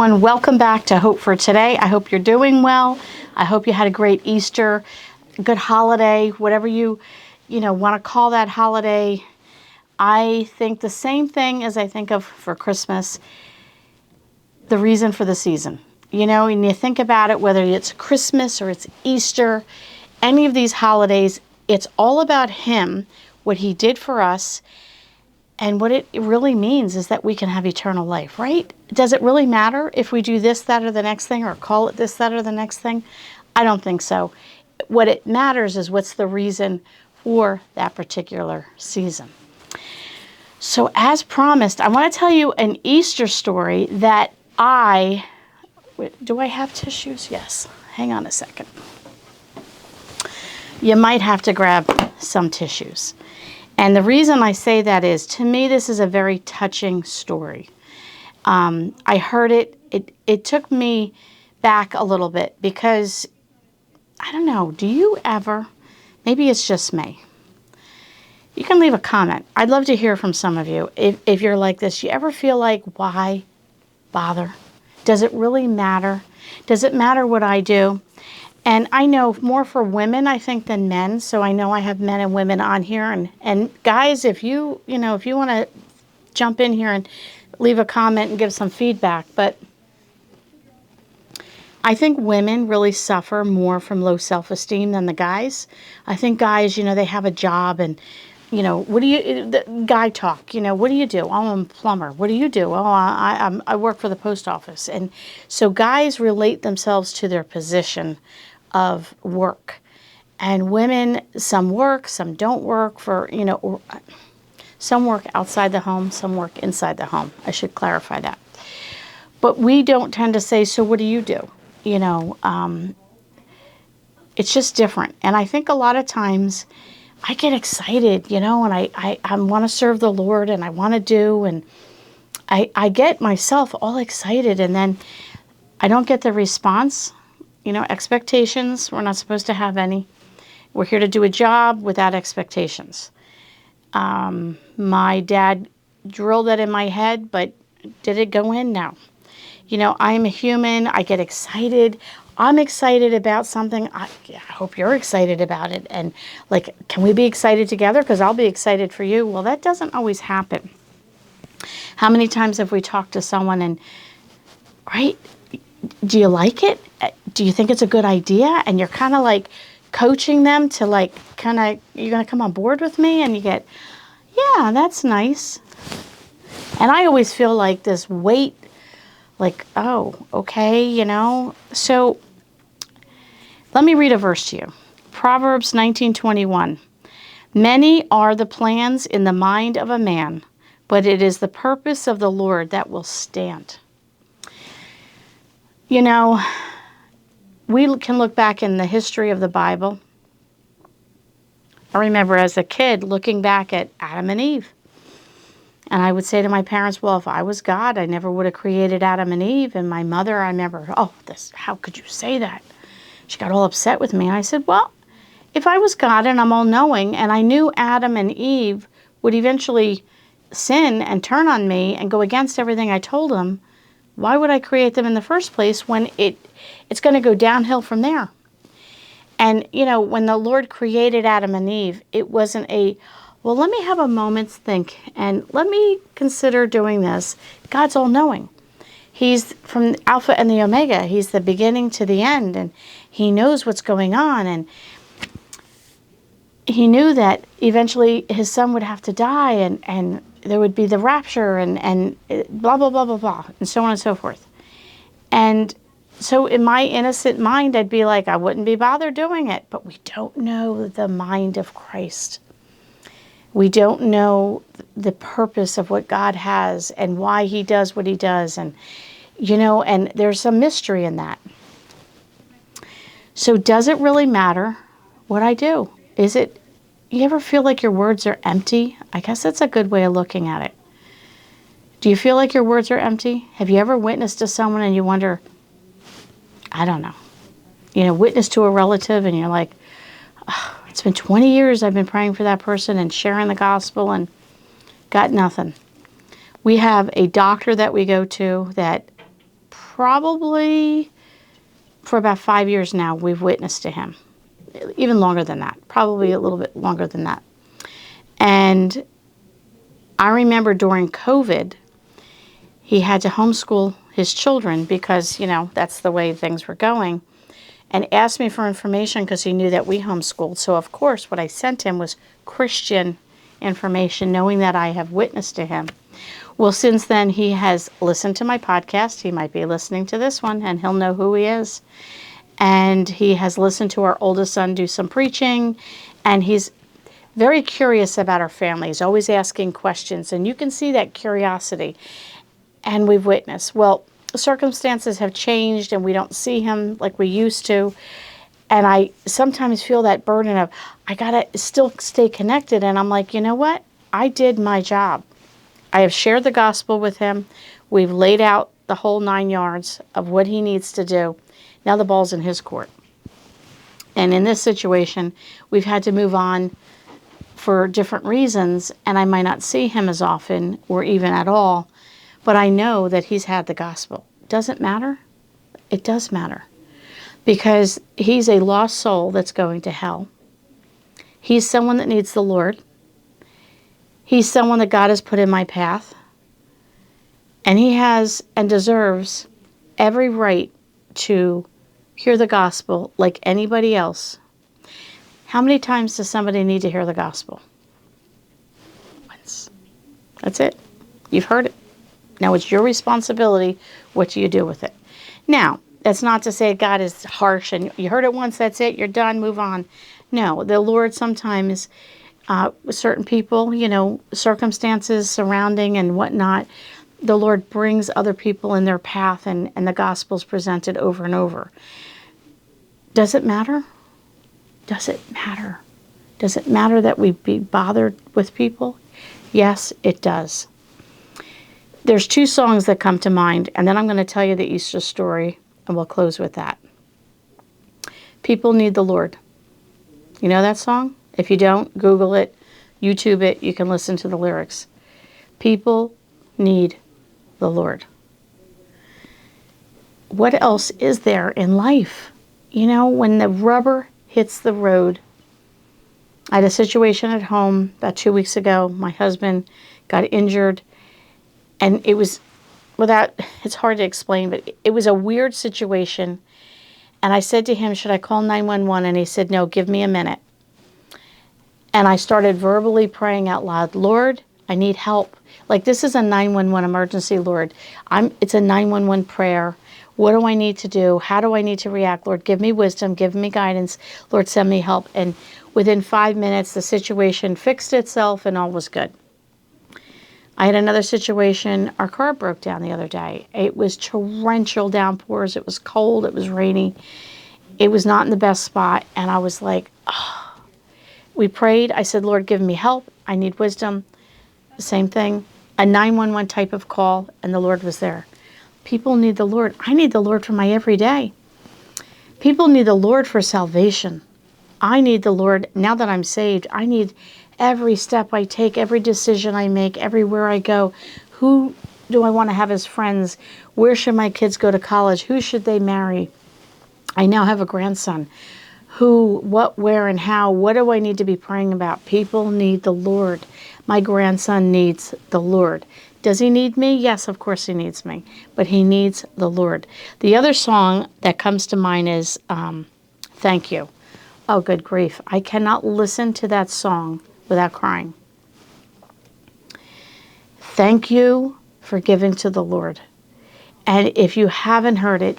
everyone. Welcome back to Hope for Today. I hope you're doing well. I hope you had a great Easter, good holiday, whatever you want to call that holiday. I think the same thing as I think of for Christmas, the reason for the season. And you think about it, whether it's Christmas or it's Easter, any of these holidays, it's all about Him, what He did for us. And what it really means is that we can have eternal life, right? Does it really matter if we do this, that, or the next thing, or call it this, that, or the next thing? I don't think so. What it matters is what's the reason for that particular season. So as promised, I want to tell you an Easter story that do I have tissues? Yes. Hang on a second. You might have to grab some tissues. And the reason I say that is, to me, this is a very touching story. I heard it took me back a little bit because, I don't know, do you ever, maybe it's just me. You can leave a comment. I'd love to hear from some of you. If you're like this, you ever feel like, why bother? Does it really matter? Does it matter what I do? And I know more for women, I think, than men. So I know I have men and women on here. And guys, if you want to jump in here and leave a comment and give some feedback. But I think women really suffer more from low self-esteem than the guys. I think guys, they have a job and, what do you, guy talk, what do you do? Oh, I'm a plumber. What do you do? Oh, I work for the post office. And so guys relate themselves to their position of work. And women, some work, some don't work some work outside the home, some work inside the home. I should clarify that. But we don't tend to say, so what do you do? It's just different. And I think a lot of times I get excited, and I want to serve the Lord and I want to do, and I get myself all excited, and then I don't get the response. Expectations, we're not supposed to have any. We're here to do a job without expectations. My dad drilled that in my head, but did it go in? No. I'm a human. I get excited. I'm excited about something. I hope you're excited about it. And can we be excited together? Because I'll be excited for you. Well, that doesn't always happen. How many times have we talked to someone and, right, do you like it? Do you think it's a good idea? And you're kind of coaching them to you're going to come on board with me? And you get, yeah, that's nice. And I always feel like this weight, oh, okay, So let me read a verse to you. Proverbs 19:21. Many are the plans in the mind of a man, but it is the purpose of the Lord that will stand. We can look back in the history of the Bible. I remember as a kid looking back at Adam and Eve. And I would say to my parents, well, if I was God, I never would have created Adam and Eve. And my mother, I remember, how could you say that? She got all upset with me. And I said, well, if I was God and I'm all-knowing and I knew Adam and Eve would eventually sin and turn on me and go against everything I told them, why would I create them in the first place when it's going to go downhill from there? And, when the Lord created Adam and Eve, it wasn't well, let me have a moment's think and let me consider doing this. God's all-knowing. He's from Alpha and the Omega. He's the beginning to the end, and He knows what's going on. And He knew that eventually His Son would have to die, and there would be the rapture, and blah, blah, blah, blah, blah, and so on and so forth. And so in my innocent mind, I'd be like, I wouldn't be bothered doing it. But we don't know the mind of Christ. We don't know the purpose of what God has and why He does what He does. And, and there's some mystery in that. So does it really matter what I do? You ever feel like your words are empty? I guess that's a good way of looking at it. Do you feel like your words are empty? Have you ever witnessed to someone and you wonder, I don't know, witness to a relative and you're like, oh, it's been 20 years I've been praying for that person and sharing the gospel and got nothing. We have a doctor that we go to that probably for about 5 years now, we've witnessed to him. Even longer than that, probably a little bit longer than that. And I remember during COVID, he had to homeschool his children because, that's the way things were going, and asked me for information because he knew that we homeschooled. So, of course, what I sent him was Christian information, knowing that I have witnessed to him. Well, since then, he has listened to my podcast. He might be listening to this one, and he'll know who he is. And he has listened to our oldest son do some preaching, and he's very curious about our family. He's always asking questions, and you can see that curiosity. And we've witnessed. Well, circumstances have changed, and we don't see him like we used to. And I sometimes feel that burden of, I got to still stay connected. And I'm like, you know what? I did my job. I have shared the gospel with him. We've laid out the whole 9 yards of what he needs to do. Now the ball's in his court. And in this situation, we've had to move on for different reasons, and I might not see him as often or even at all, but I know that he's had the gospel. Does it matter? It does matter, because he's a lost soul that's going to hell. He's someone that needs the Lord. He's someone that God has put in my path, and he has and deserves every right to hear the gospel like anybody else. How many times does somebody need to hear the gospel? Once. That's it. You've heard it. Now it's your responsibility. What do you do with it? Now, that's not to say God is harsh and you heard it once, that's it, you're done, move on. No, the Lord sometimes, certain people, circumstances surrounding and whatnot, the Lord brings other people in their path, and the gospel's presented over and over. Does it matter? Does it matter? Does it matter that we be bothered with people? Yes, it does. There's 2 songs that come to mind, and then I'm going to tell you the Easter story, and we'll close with that. People Need the Lord. You know that song? If you don't, Google it, YouTube it, you can listen to the lyrics. People need the Lord. What else is there in life? When the rubber hits the road. I had a situation at home about 2 weeks ago. My husband got injured, and it's hard to explain, but it was a weird situation. And I said to him, should I call 911? And he said, no, give me a minute. And I started verbally praying out loud, Lord, I need help. Like, this is a 911 emergency, Lord. It's a 911 prayer. What do I need to do? How do I need to react? Lord, give me wisdom, give me guidance. Lord, send me help. And within 5 minutes, the situation fixed itself and all was good. I had another situation. Our car broke down the other day. It was torrential downpours. It was cold. It was rainy. It was not in the best spot. And I was like, oh. We prayed. I said, Lord, give me help. I need wisdom. The same thing. A 911 type of call, and the Lord was there. People need the Lord. I need the Lord for my everyday. People need the Lord for salvation. I need the Lord now that I'm saved. I need every step I take, every decision I make, everywhere I go. Who do I want to have as friends? Where should my kids go to college? Who should they marry? I now have a grandson. Who, what, where, and how? What do I need to be praying about? People need the Lord. My grandson needs the Lord. Does he need me? Yes, of course he needs me. But he needs the Lord. The other song that comes to mind is Thank You. Oh, good grief. I cannot listen to that song without crying. Thank you for giving to the Lord. And if you haven't heard it,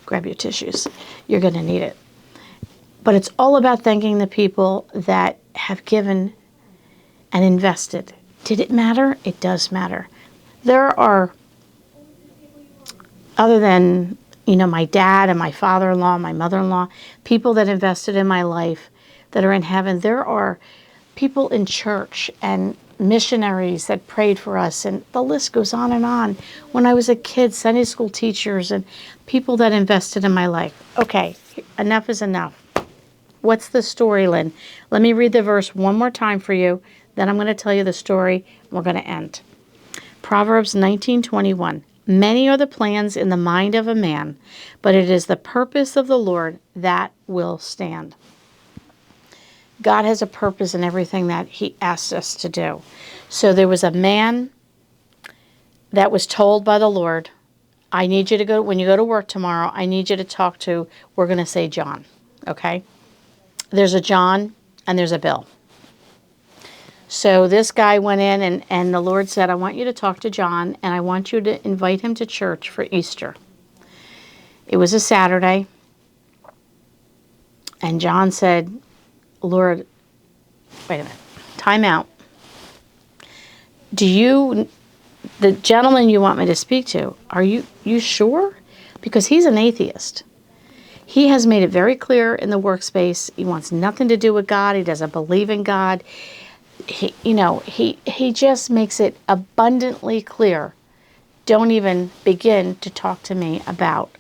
grab your tissues. You're going to need it. But it's all about thanking the people that have given and invested. Did it matter? It does matter. There are, other than, my dad and my father-in-law, my mother-in-law, people that invested in my life that are in heaven. There are people in church and missionaries that prayed for us, and the list goes on and on. When I was a kid, Sunday school teachers and people that invested in my life. Okay, enough is enough. What's the story, Lynn? Let me read the verse one more time for you. Then I'm going to tell you the story, and we're going to end. Proverbs 19:21. Many are the plans in the mind of a man, but it is the purpose of the Lord that will stand. God has a purpose in everything that he asks us to do. So there was a man that was told by the Lord, I need you to go, when you go to work tomorrow, I need you to talk to, we're going to say John, okay? There's a John and there's a Bill. So this guy went in and the Lord said, I want you to talk to John and I want you to invite him to church for Easter. It was a Saturday. And John said, Lord, wait a minute, time out. The gentleman you want me to speak to, are you sure? Because he's an atheist. He has made it very clear in the workspace. He wants nothing to do with God. He doesn't believe in God. He just makes it abundantly clear. Don't even begin to talk to me about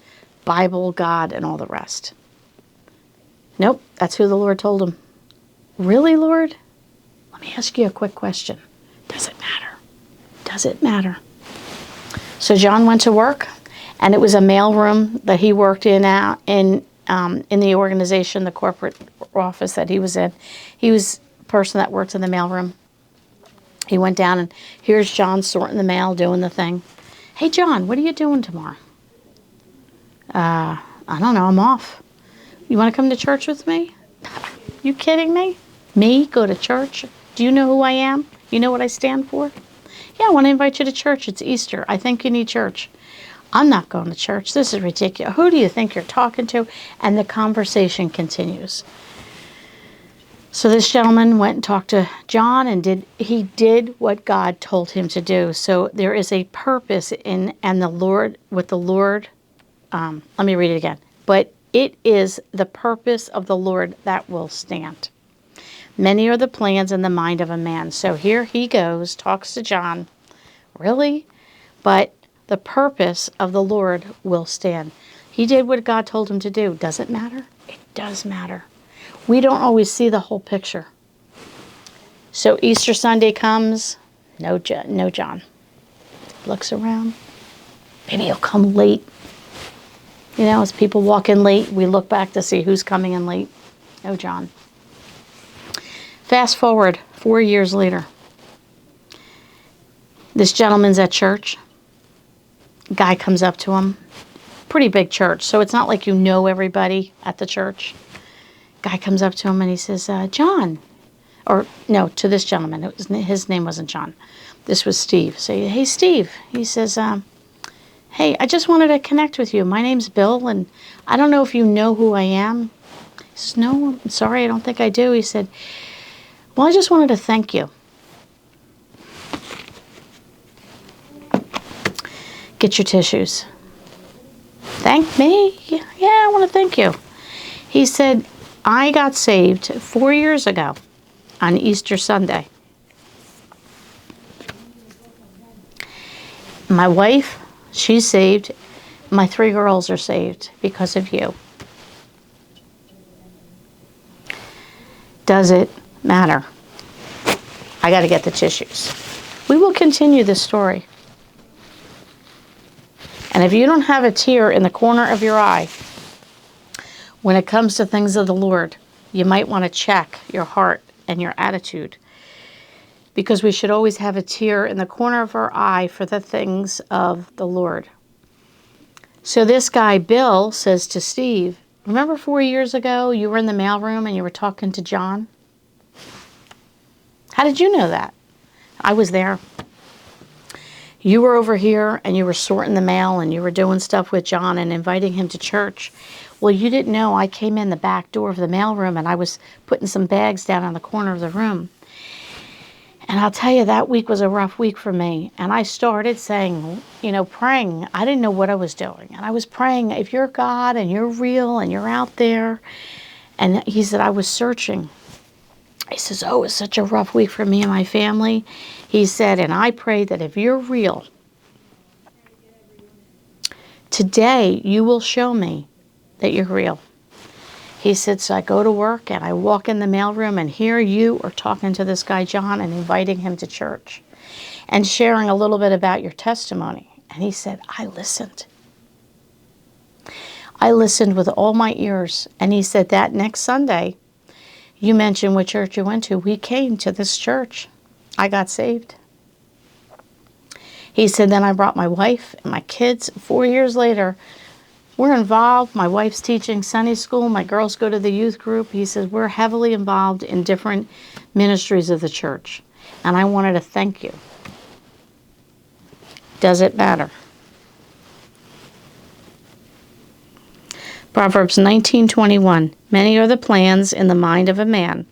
Bible, God, and all the rest. Nope, that's who the Lord told him. Really, Lord? Let me ask you a quick question. Does it matter? Does it matter? So John went to work, and it was a mailroom that he worked in the organization, the corporate office that he was in. He was a person that worked in the mailroom. He went down, and here's John sorting the mail, doing the thing. Hey, John, what are you doing tomorrow? I don't know, I'm off. You want to come to church with me? You kidding me? Me go to church? Do you know who I am? You know what I stand for? Yeah, I want to invite you to church. It's Easter. I think you need church. I'm not going to church. This is ridiculous. Who do you think you're talking to? And the conversation continues. So this gentleman went and talked to John and he did what God told him to do. So there is a purpose let me read it again. But it is the purpose of the Lord that will stand. Many are the plans in the mind of a man. So here he goes, talks to John. Really? But the purpose of the Lord will stand. He did what God told him to do. Does it matter? It does matter. We don't always see the whole picture. So Easter Sunday comes, no John. Looks around. Maybe he'll come late. As people walk in late, we look back to see who's coming in late. No John. Fast forward 4 years later. This gentleman's at church. Guy comes up to him. Pretty big church, so it's not like you know everybody at the church. Guy comes up to him and he says, John. Or, no, to this gentleman. His name wasn't John. This was Steve. So, hey, Steve. He says, hey, I just wanted to connect with you. My name's Bill, and I don't know if you know who I am. He says, no, I'm sorry, I don't think I do. He said, well, I just wanted to thank you. Get your tissues. Thank me? Yeah, I want to thank you. He said, I got saved 4 years ago on Easter Sunday. My wife, she's saved. My 3 girls are saved because of you. Does it matter? I got to get the tissues. We will continue this story. And if you don't have a tear in the corner of your eye, when it comes to things of the Lord, you might want to check your heart and your attitude. Because we should always have a tear in the corner of our eye for the things of the Lord. So this guy, Bill, says to Steve, remember 4 years ago you were in the mailroom and you were talking to John? How did you know that? I was there. You were over here and you were sorting the mail and you were doing stuff with John and inviting him to church. Well, you didn't know I came in the back door of the mailroom and I was putting some bags down on the corner of the room. And I'll tell you, that week was a rough week for me. And I started saying, praying. I didn't know what I was doing. And I was praying, if you're God and you're real and you're out there. And he said, I was searching. He says, oh, it was such a rough week for me and my family. He said, and I prayed that if you're real, today you will show me that you're real. He said, so I go to work and I walk in the mailroom and here you are talking to this guy, John, and inviting him to church and sharing a little bit about your testimony. And he said, I listened. I listened with all my ears. And he said, that next Sunday, you mentioned what church you went to. We came to this church. I got saved. He said, then I brought my wife and my kids. 4 years later, we're involved. My wife's teaching Sunday school. My girls go to the youth group. He says, we're heavily involved in different ministries of the church. And I wanted to thank you. Does it matter? Proverbs 19:21. Many are the plans in the mind of a man,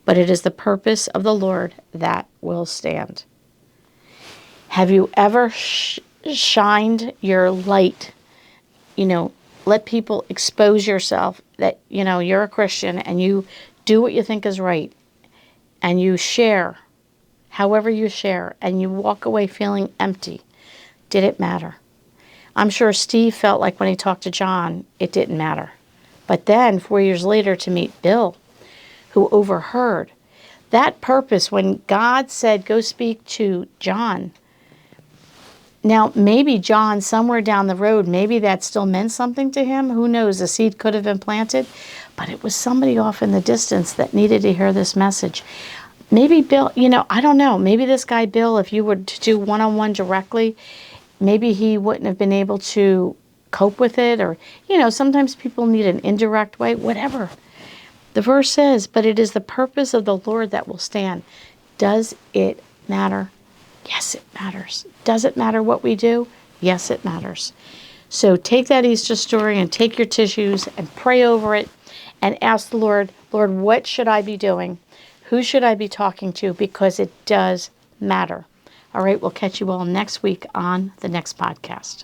but it is the purpose of the Lord that will stand. Have you ever shined your light? Let people expose yourself that, you're a Christian and you do what you think is right and you share however you share and you walk away feeling empty. Did it matter? I'm sure Steve felt like when he talked to John, it didn't matter. But then 4 years later to meet Bill, who overheard that purpose when God said, go speak to John. Now, maybe John, somewhere down the road, maybe that still meant something to him. Who knows? The seed could have been planted. But it was somebody off in the distance that needed to hear this message. Maybe Bill, I don't know. Maybe this guy, Bill, if you were to do one-on-one directly, maybe he wouldn't have been able to cope with it. Or, sometimes people need an indirect way, whatever. The verse says, but it is the purpose of the Lord that will stand. Does it matter? Yes, it matters. Does it matter what we do? Yes, it matters. So take that Easter story and take your tissues and pray over it and ask the Lord, Lord, what should I be doing? Who should I be talking to? Because it does matter. All right, we'll catch you all next week on the next podcast.